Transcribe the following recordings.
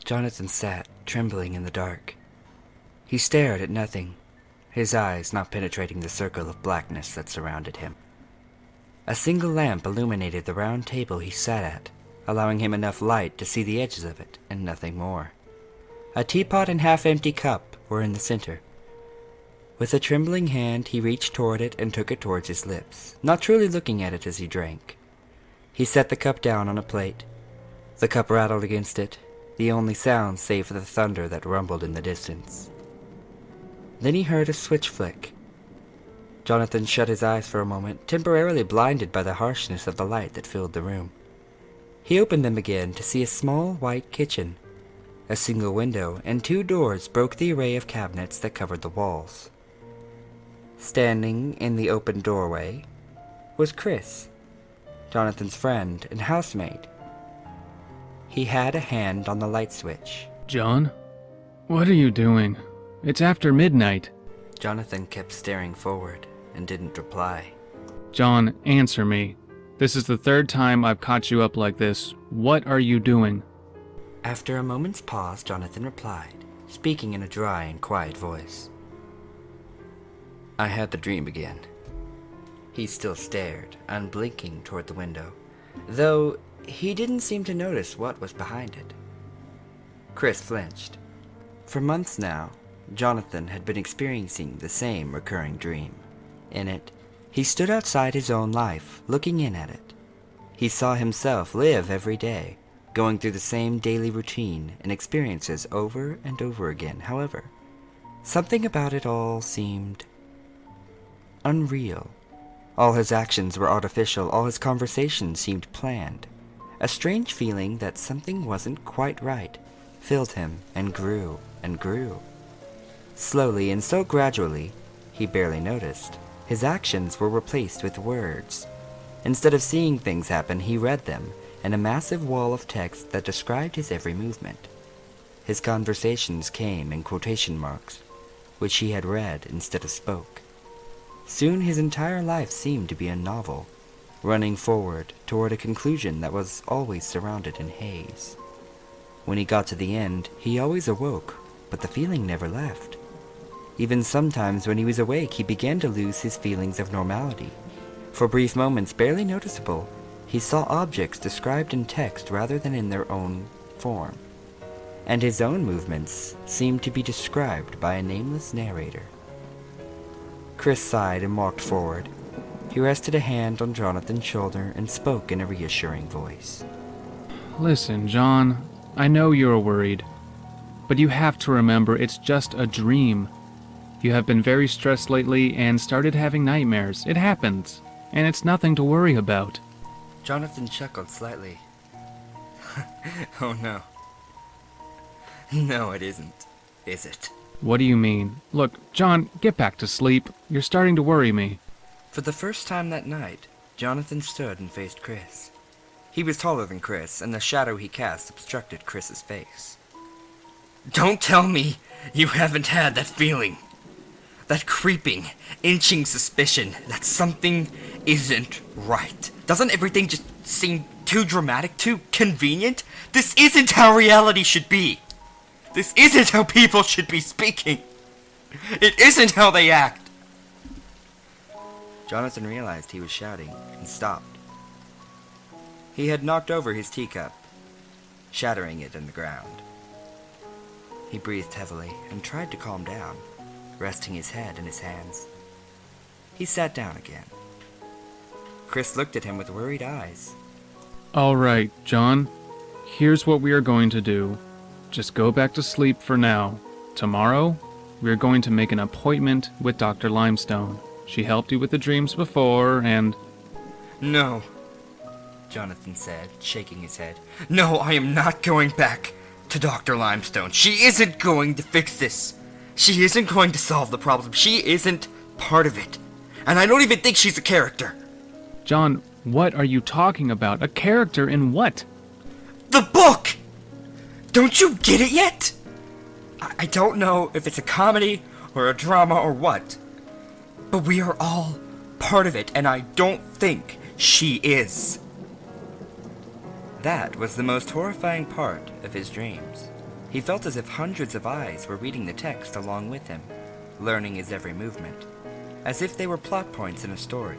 Jonathan sat, trembling in the dark. He stared at nothing, his eyes not penetrating the circle of blackness that surrounded him. A single lamp illuminated the round table he sat at, allowing him enough light to see the edges of it, and nothing more. A teapot and half-empty cup were in the center. With a trembling hand, he reached toward it and took it towards his lips, not truly looking at it as he drank. He set the cup down on a plate. The cup rattled against it, the only sound save for the thunder that rumbled in the distance. Then he heard a switch flick. Jonathan shut his eyes for a moment, temporarily blinded by the harshness of the light that filled the room. He opened them again to see a small white kitchen. A single window and 2 doors broke the array of cabinets that covered the walls. Standing in the open doorway was Chris, Jonathan's friend and housemate. He had a hand on the light switch. John? What are you doing? It's after midnight. Jonathan kept staring forward and didn't reply. John, answer me. This is the 3rd time I've caught you up like this. What are you doing? After a moment's pause, Jonathan replied, speaking in a dry and quiet voice. I had the dream again. He still stared, unblinking toward the window, though he didn't seem to notice what was behind it. Chris flinched. For months now, Jonathan had been experiencing the same recurring dream. In it, he stood outside his own life, looking in at it. He saw himself live every day, going through the same daily routine and experiences over and over again. However, something about it all seemed unreal. All his actions were artificial, all his conversations seemed planned. A strange feeling that something wasn't quite right filled him and grew and grew. Slowly and so gradually, he barely noticed, his actions were replaced with words. Instead of seeing things happen, he read them in a massive wall of text that described his every movement. His conversations came in quotation marks, which he had read instead of spoke. Soon his entire life seemed to be a novel, running forward toward a conclusion that was always surrounded in haze. When he got to the end, he always awoke, but the feeling never left. Even sometimes when he was awake, he began to lose his feelings of normality. For brief moments, barely noticeable, he saw objects described in text rather than in their own form, and his own movements seemed to be described by a nameless narrator. Chris sighed and walked forward. He rested a hand on Jonathan's shoulder and spoke in a reassuring voice. Listen, John, I know you're worried, but you have to remember it's just a dream. You have been very stressed lately and started having nightmares. It happens, and it's nothing to worry about. Jonathan chuckled slightly. Oh no. No, it isn't, is it? What do you mean? Look, John, get back to sleep. You're starting to worry me. For the first time that night, Jonathan stood and faced Chris. He was taller than Chris, and the shadow he cast obstructed Chris's face. Don't tell me you haven't had that feeling. That creeping, inching suspicion that something isn't right. Doesn't everything just seem too dramatic, too convenient? This isn't how reality should be. This isn't how people should be speaking. It isn't how they act. Jonathan realized he was shouting and stopped. He had knocked over his teacup, shattering it in the ground. He breathed heavily and tried to calm down, resting his head in his hands. He sat down again. Chris looked at him with worried eyes. All right, John. Here's what we are going to do. Just go back to sleep for now. Tomorrow, we are going to make an appointment with Dr. Limestone. She helped you with the dreams before, and... No, Jonathan said, shaking his head. No, I am not going back to Dr. Limestone. She isn't going to fix this. She isn't going to solve the problem. She isn't part of it. And I don't even think she's a character. John, what are you talking about? A character in what? The book! Don't you get it yet? I don't know if it's a comedy or a drama or what, but we are all part of it, and I don't think she is. That was the most horrifying part of his dreams. He felt as if hundreds of eyes were reading the text along with him, learning his every movement, as if they were plot points in a story.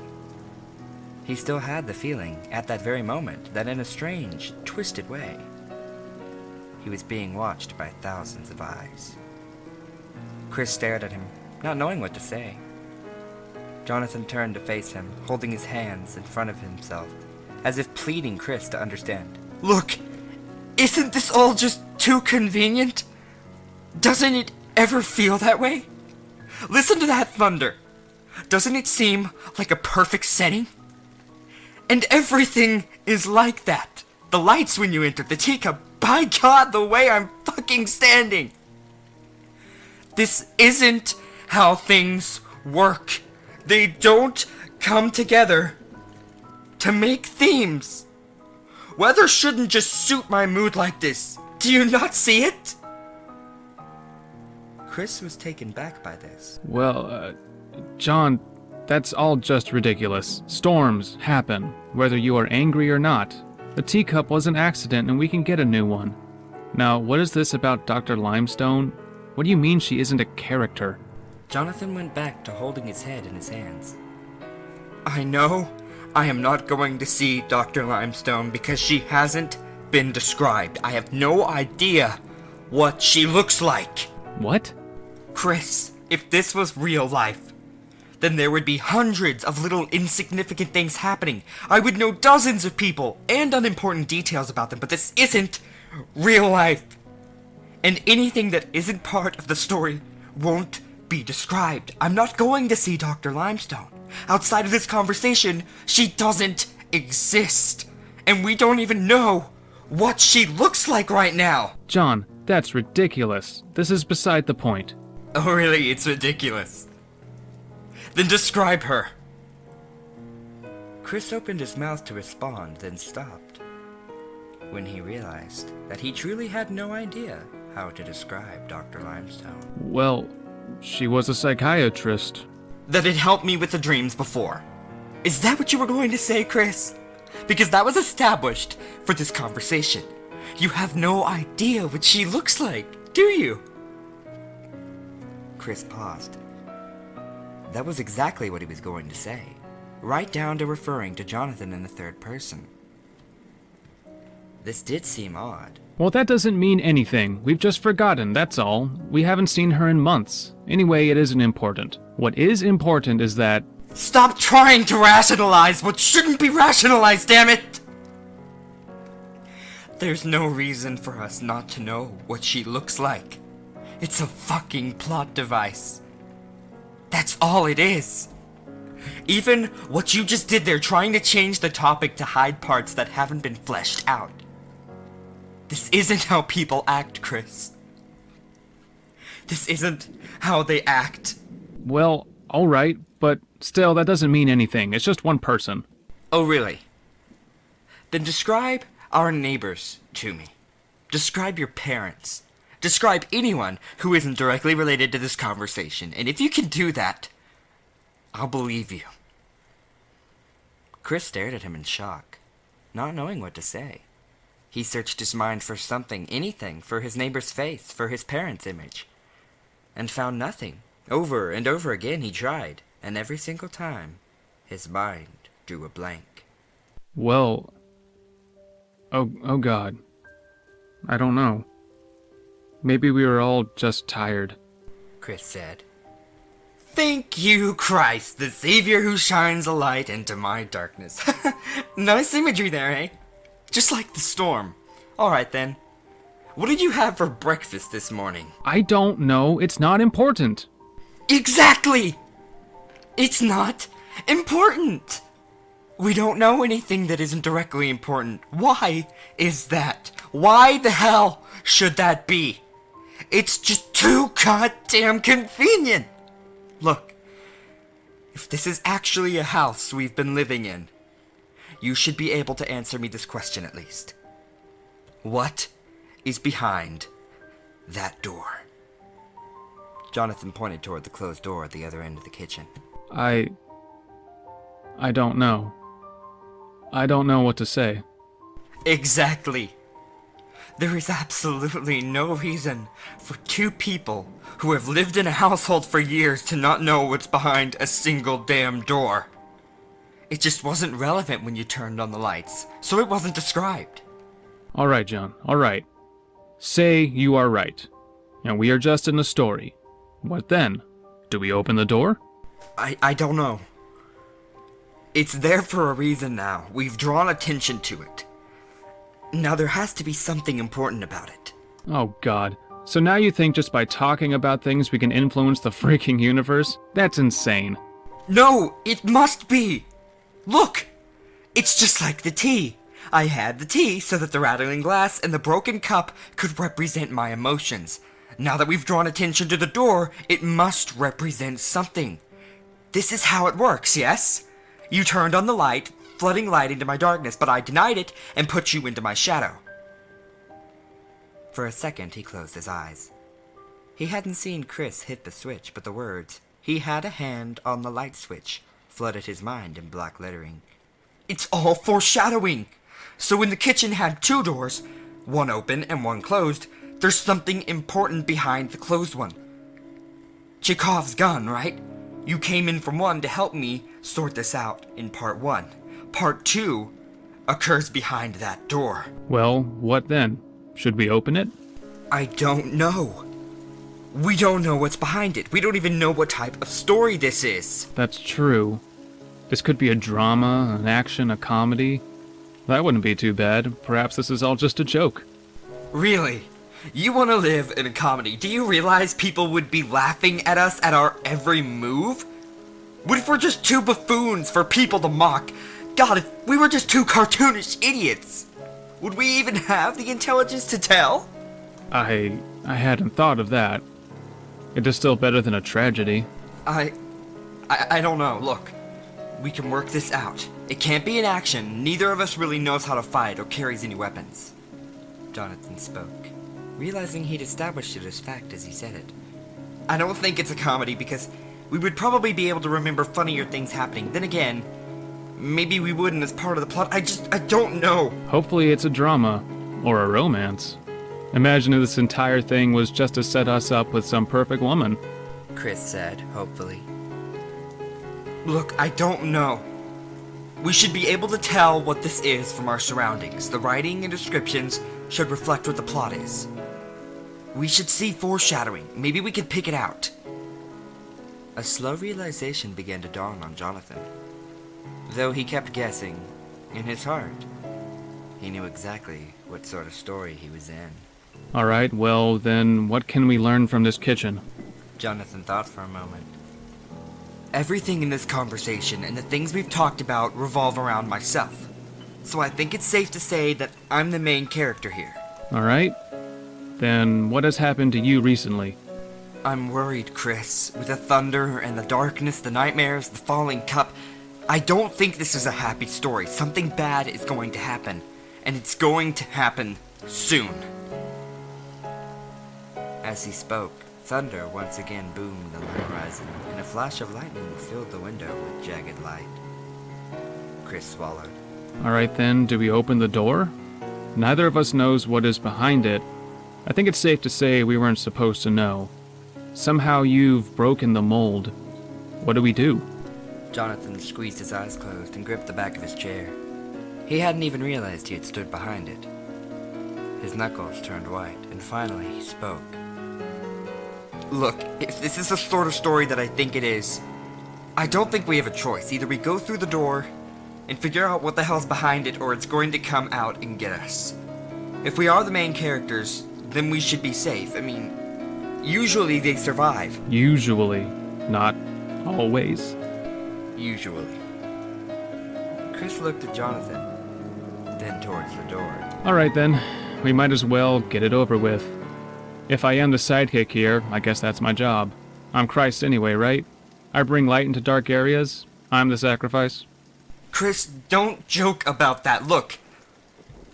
He still had the feeling, at that very moment, that in a strange, twisted way, he was being watched by thousands of eyes. Chris stared at him, not knowing what to say. Jonathan turned to face him, holding his hands in front of himself, as if pleading Chris to understand. Look, isn't this all just too convenient? Doesn't it ever feel that way? Listen to that thunder. Doesn't it seem like a perfect setting? And everything is like that. The lights when you enter, the teacup, by God, the way I'm fucking standing. This isn't how things work. They don't come together to make themes. Weather shouldn't just suit my mood like this. Do you not see it? Chris was taken back by this. Well, John, that's all just ridiculous. Storms happen, whether you are angry or not. The teacup was an accident and we can get a new one. Now, what is this about Dr. Limestone? What do you mean she isn't a character? Jonathan went back to holding his head in his hands. I know I am not going to see Dr. Limestone because she hasn't been described. I have no idea what she looks like. What? Chris, if this was real life, then there would be hundreds of little insignificant things happening. I would know dozens of people and unimportant details about them, but this isn't real life. And anything that isn't part of the story won't be described. I'm not going to see Dr. Limestone. Outside of this conversation, she doesn't exist. And we don't even know what she looks like right now. John, that's ridiculous. This is beside the point. Oh, really? It's ridiculous. Then describe her. Chris opened his mouth to respond, then stopped, when he realized that he truly had no idea how to describe Dr. Limestone. Well, she was a psychiatrist. That it helped me with the dreams before. Is that what you were going to say, Chris? Because that was established for this conversation. You have no idea what she looks like, do you? Chris paused. That was exactly what he was going to say, right down to referring to Jonathan in the third person. This did seem odd. Well, that doesn't mean anything. We've just forgotten, that's all. We haven't seen her in months. Anyway, it isn't important. What is important is that... Stop trying to rationalize what shouldn't be rationalized, damn it! There's no reason for us not to know what she looks like. It's a fucking plot device. That's all it is. Even what you just did there, trying to change the topic to hide parts that haven't been fleshed out. This isn't how people act, Chris. This isn't how they act. Well, alright, but still, that doesn't mean anything. It's just one person. Oh, really? Then describe our neighbors to me. Describe your parents. Describe anyone who isn't directly related to this conversation, and if you can do that, I'll believe you. Chris stared at him in shock, not knowing what to say. He searched his mind for something, anything, for his neighbor's face, for his parents' image, and found nothing. Over and over again he tried, and every single time, his mind drew a blank. Well... Oh God. I don't know. Maybe we were all just tired. Chris said. Thank you, Christ, the Savior who shines a light into my darkness. Nice imagery there, eh? Just like the storm. Alright then. What did you have for breakfast this morning? I don't know. It's not important. Exactly! It's not important. We don't know anything that isn't directly important. Why is that? Why the hell should that be? It's just too goddamn convenient. Look, if this is actually a house we've been living in, you should be able to answer me this question at least. What is behind that door? Jonathan pointed toward the closed door at the other end of the kitchen. I don't know. I don't know what to say. Exactly. There is absolutely no reason for two people who have lived in a household for years to not know what's behind a single damn door. It just wasn't relevant when you turned on the lights, so it wasn't described. All right, John, all right. Say you are right, and we are just in the story. What then? Do we open the door? I don't know. It's there for a reason now. We've drawn attention to it. Now there has to be something important about it. Oh God. So now you think just by talking about things we can influence the freaking universe? That's insane. No, it must be! Look! It's just like the tea. I had the tea so that the rattling glass and the broken cup could represent my emotions. Now that we've drawn attention to the door, it must represent something. This is how it works, yes? You turned on the light, flooding light into my darkness, but I denied it and put you into my shadow. For a second, he closed his eyes. He hadn't seen Chris hit the switch, but the words, "He had a hand on the light switch," flooded his mind in black lettering. It's all foreshadowing! So when the kitchen had two doors, one open and one closed, there's something important behind the closed one. Chekhov's gun, right? You came in from one to help me sort this out in part one. Part two occurs behind that door. Well, what then? Should we open it? I don't know. We don't know what's behind it. We don't even know what type of story this is. That's true. This could be a drama, an action, a comedy. That wouldn't be too bad. Perhaps this is all just a joke. Really? You want to live in a comedy? Do you realize people would be laughing at us at our every move? What if we're just two buffoons for people to mock? God, if we were just two cartoonish idiots, would we even have the intelligence to tell? I hadn't thought of that. It is still better than a tragedy. I don't know. Look, we can work this out. It can't be an action. Neither of us really knows how to fight or carries any weapons. Jonathan spoke, realizing he'd established it as fact as he said it. I don't think it's a comedy because we would probably be able to remember funnier things happening. Then again, maybe we wouldn't as part of the plot. I don't know. Hopefully it's a drama, or a romance. Imagine if this entire thing was just to set us up with some perfect woman. Chris said, hopefully. Look, I don't know. We should be able to tell what this is from our surroundings. The writing and descriptions should reflect what the plot is. We should see foreshadowing. Maybe we could pick it out. A slow realization began to dawn on Jonathan. Though he kept guessing, in his heart, he knew exactly what sort of story he was in. Alright, well then, what can we learn from this kitchen? Jonathan thought for a moment. Everything in this conversation and the things we've talked about revolve around myself. So I think it's safe to say that I'm the main character here. Alright. Then what has happened to you recently? I'm worried, Chris. With the thunder and the darkness, the nightmares, the falling cup, I don't think this is a happy story. Something bad is going to happen. And it's going to happen soon. As he spoke, thunder once again boomed on the horizon, and a flash of lightning filled the window with jagged light. Chris swallowed. Alright then, do we open the door? Neither of us knows what is behind it. I think it's safe to say we weren't supposed to know. Somehow you've broken the mold. What do we do? Jonathan squeezed his eyes closed and gripped the back of his chair. He hadn't even realized he had stood behind it. His knuckles turned white, and finally he spoke. Look, if this is the sort of story that I think it is, I don't think we have a choice. Either we go through the door and figure out what the hell's behind it, or it's going to come out and get us. If we are the main characters, then we should be safe. I mean, usually they survive. Usually. Not always. Usually. Chris looked at Jonathan, then towards the door. Alright then, we might as well get it over with. If I am the sidekick here, I guess that's my job. I'm Christ anyway, right? I bring light into dark areas. I'm the sacrifice. Chris, don't joke about that. Look,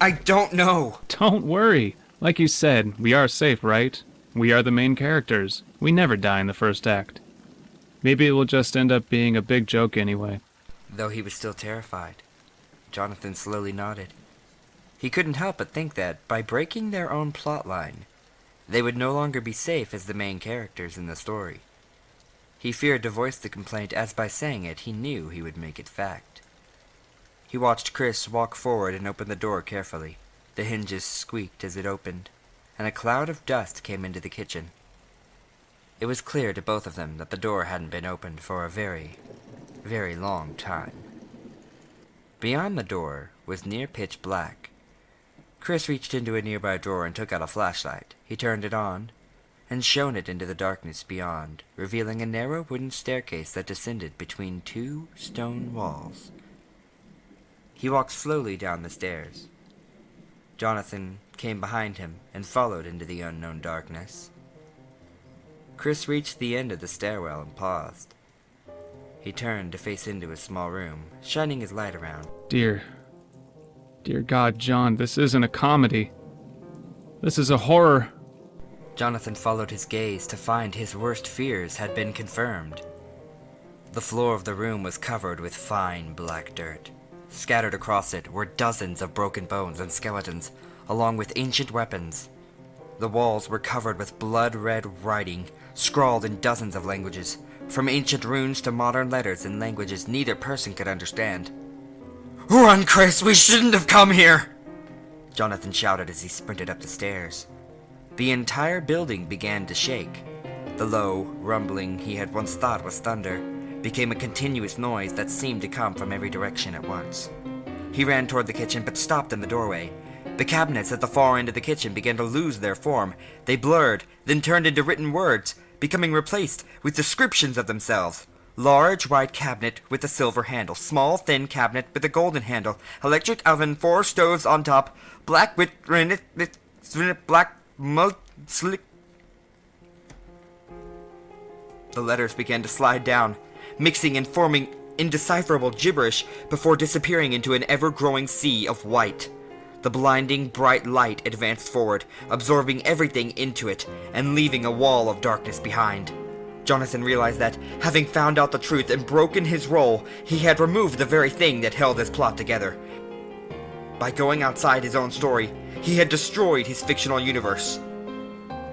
I don't know. Don't worry. Like you said, we are safe, right? We are the main characters. We never die in the first act. Maybe it will just end up being a big joke anyway. Though he was still terrified, Jonathan slowly nodded. He couldn't help but think that, by breaking their own plotline, they would no longer be safe as the main characters in the story. He feared to voice the complaint, as by saying it, he knew he would make it fact. He watched Chris walk forward and open the door carefully. The hinges squeaked as it opened, and a cloud of dust came into the kitchen. It was clear to both of them that the door hadn't been opened for a very, very long time. Beyond the door was near pitch black. Chris reached into a nearby drawer and took out a flashlight. He turned it on and shone it into the darkness beyond, revealing a narrow wooden staircase that descended between two stone walls. He walked slowly down the stairs. Jonathan came behind him and followed into the unknown darkness. Chris reached the end of the stairwell and paused. He turned to face into a small room, shining his light around. Dear God, John, this isn't a comedy. This is a horror. Jonathan followed his gaze to find his worst fears had been confirmed. The floor of the room was covered with fine black dirt. Scattered across it were dozens of broken bones and skeletons, along with ancient weapons. The walls were covered with blood-red writing, scrawled in dozens of languages, from ancient runes to modern letters in languages neither person could understand. "Run, Chris! We shouldn't have come here!" Jonathan shouted as he sprinted up the stairs. The entire building began to shake. The low, rumbling he had once thought was thunder became a continuous noise that seemed to come from every direction at once. He ran toward the kitchen but stopped in the doorway. The cabinets at the far end of the kitchen began to lose their form. They blurred, then turned into written words, becoming replaced with descriptions of themselves. Large white cabinet with a silver handle, small thin cabinet with a golden handle, electric oven, 4 stoves on top, black with black mud slick. The letters began to slide down, mixing and forming indecipherable gibberish before disappearing into an ever-growing sea of white. The blinding, bright light advanced forward, absorbing everything into it, and leaving a wall of darkness behind. Jonathan realized that, having found out the truth and broken his role, he had removed the very thing that held his plot together. By going outside his own story, he had destroyed his fictional universe.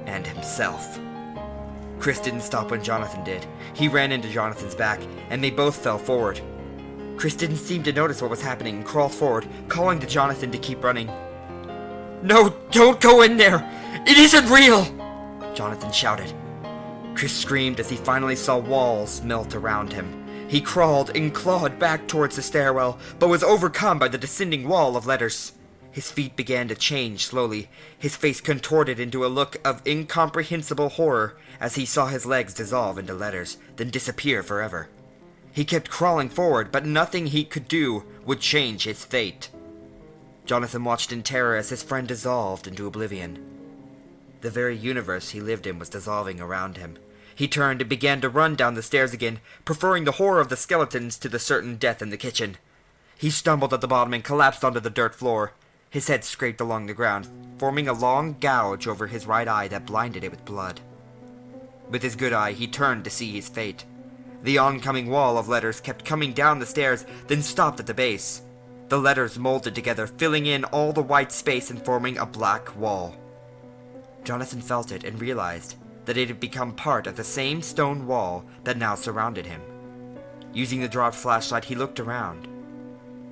And himself. Chris didn't stop when Jonathan did. He ran into Jonathan's back, and they both fell forward. Chris didn't seem to notice what was happening and crawled forward, calling to Jonathan to keep running. "No, don't go in there! It isn't real!" Jonathan shouted. Chris screamed as he finally saw walls melt around him. He crawled and clawed back towards the stairwell, but was overcome by the descending wall of letters. His feet began to change slowly. His face contorted into a look of incomprehensible horror as he saw his legs dissolve into letters, then disappear forever. He kept crawling forward, but nothing he could do would change his fate. Jonathan watched in terror as his friend dissolved into oblivion. The very universe he lived in was dissolving around him. He turned and began to run down the stairs again, preferring the horror of the skeletons to the certain death in the kitchen. He stumbled at the bottom and collapsed onto the dirt floor. His head scraped along the ground, forming a long gouge over his right eye that blinded it with blood. With his good eye, he turned to see his fate. The oncoming wall of letters kept coming down the stairs, then stopped at the base. The letters molded together, filling in all the white space and forming a black wall. Jonathan felt it and realized that it had become part of the same stone wall that now surrounded him. Using the dropped flashlight, he looked around.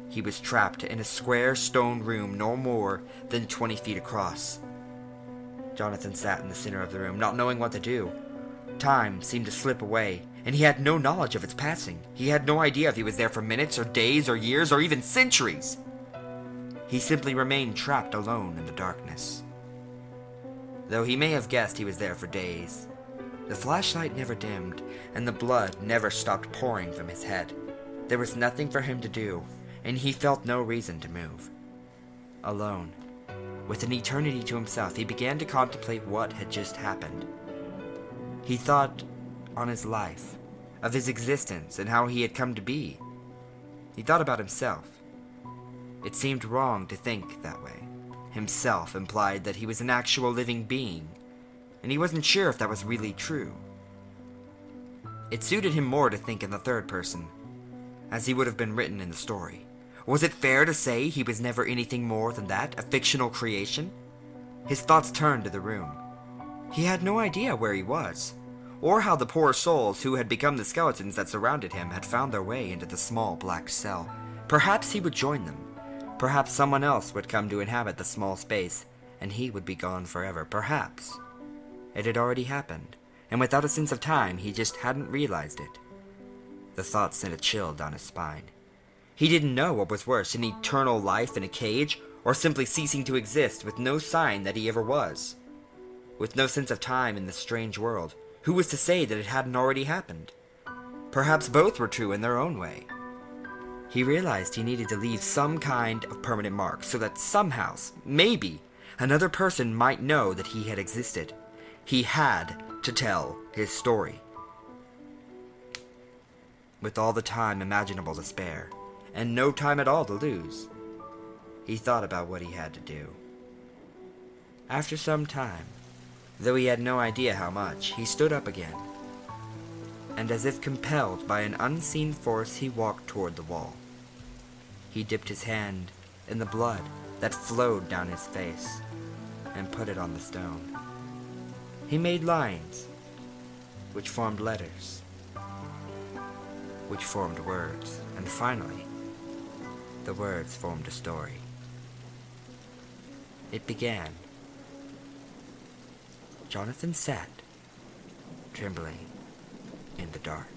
He was trapped in a square stone room no more than 20 feet across. Jonathan sat in the center of the room, not knowing what to do. Time seemed to slip away, and he had no knowledge of its passing. He had no idea if he was there for minutes or days or years or even centuries. He simply remained trapped alone in the darkness. Though he may have guessed he was there for days. The flashlight never dimmed, and the blood never stopped pouring from his head. There was nothing for him to do, and he felt no reason to move. Alone, with an eternity to himself, he began to contemplate what had just happened. He thought on his life, of his existence and how he had come to be. He thought about himself. It seemed wrong to think that way. Himself implied that he was an actual living being, and he wasn't sure if that was really true. It suited him more to think in the third person, as he would have been written in the story. Was it fair to say he was never anything more than that, a fictional creation? His thoughts turned to the room. He had no idea where he was, or how the poor souls who had become the skeletons that surrounded him had found their way into the small black cell. Perhaps he would join them. Perhaps someone else would come to inhabit the small space, and he would be gone forever. Perhaps. It had already happened, and without a sense of time, he just hadn't realized it. The thought sent a chill down his spine. He didn't know what was worse, an eternal life in a cage, or simply ceasing to exist with no sign that he ever was. With no sense of time in this strange world, who was to say that it hadn't already happened? Perhaps both were true in their own way. He realized he needed to leave some kind of permanent mark so that somehow, maybe, another person might know that he had existed. He had to tell his story. With all the time imaginable to spare, and no time at all to lose, he thought about what he had to do. After some time, though he had no idea how much, he stood up again, and as if compelled by an unseen force, he walked toward the wall. He dipped his hand in the blood that flowed down his face and put it on the stone. He made lines, which formed letters, which formed words, and finally, the words formed a story. It began. Jonathan sat, trembling, in the dark.